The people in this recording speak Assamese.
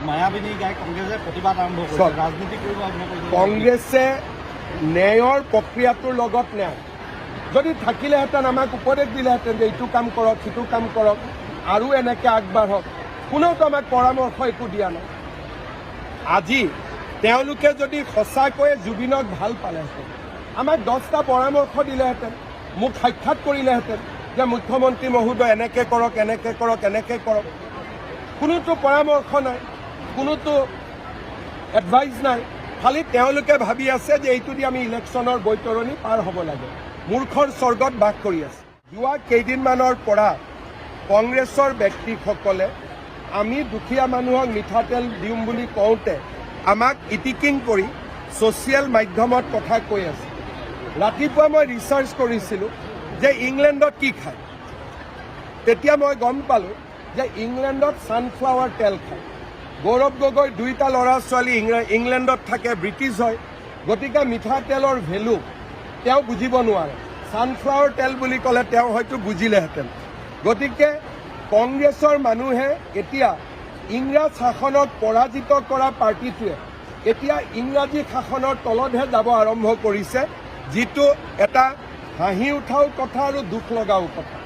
মায়াবিনী গাই কংগ্ৰেছে প্ৰতিবাদ আৰম্ভ কৰিছে, ৰাজনীতি কৰিব আৰম্ভ কৰিছে। কংগ্ৰেছে ন্যায়ৰ প্ৰক্ৰিয়াটোৰ লগত ন্যায় যদি থাকিলেহেঁতেন আমাক উপদেশ দিলেহেঁতেন যে এইটো কাম কৰক সিটো কাম কৰক আৰু এনেকৈ আগবাঢ়ক, কোনেওতো আমাক পৰামৰ্শ একো দিয়া নাই। আজি তেওঁলোকে যদি সঁচাকৈয়ে জুবিনক ভাল পালেহেঁতেন আমাক 10টা পৰামৰ্শ দিলেহেঁতেন, মোক সাক্ষাৎ কৰিলেহেঁতেন যে মুখ্যমন্ত্ৰী মহোদয় এনেকৈ কৰক এনেকৈ কৰক এনেকৈ কৰক। কোনোতো পৰামৰ্শ নাই, কোনোতো এডভাইচ নাই। খালি তেওঁলোকে ভাবি আছে যে এইটো দি আমি ইলেকশ্যনৰ বৈতৰণি পাৰ হ'ব লাগে, মূৰ্খৰ স্বৰ্গত বাস কৰি আছে। যোৱা কেইদিনমানৰ পৰা কংগ্ৰেছৰ ব্যক্তিসকলে আমি দুখীয়া মানুহক মিঠাতেল দিম বুলি কওঁতে আমাক ইটিকিং কৰি ছ'চিয়েল মাধ্যমত কথা কৈ আছে। ৰাতিপুৱা মই ৰিচাৰ্চ কৰিছিলোঁ যে ইংলেণ্ডত কি খায়, তেতিয়া মই গম পালোঁ যে ইংলেণ্ডত ছানফ্লাৱাৰ তেল খায়। গৌৰৱ গগৈ 2টা ল'ৰা ছোৱালী ইংলেণ্ডত থাকে, ব্ৰিটিছ হয়, গতিকে মিঠাতেলৰ ভেলু তেওঁ বুজিব নোৱাৰে। ছানফ্লাৱাৰ তেল বুলি ক'লে তেওঁ হয়তো বুজিলেহেঁতেন। গতিকে কংগ্ৰেছৰ মানুহে এতিয়া ইংৰাজ শাসনক পৰাজিত কৰা পাৰ্টিটোৱে এতিয়া ইংৰাজী শাসনৰ তলতহে যাব আৰম্ভ কৰিছে, যিটো এটা হাঁহি উঠাও কথা আৰু দুখ লগাও কথা।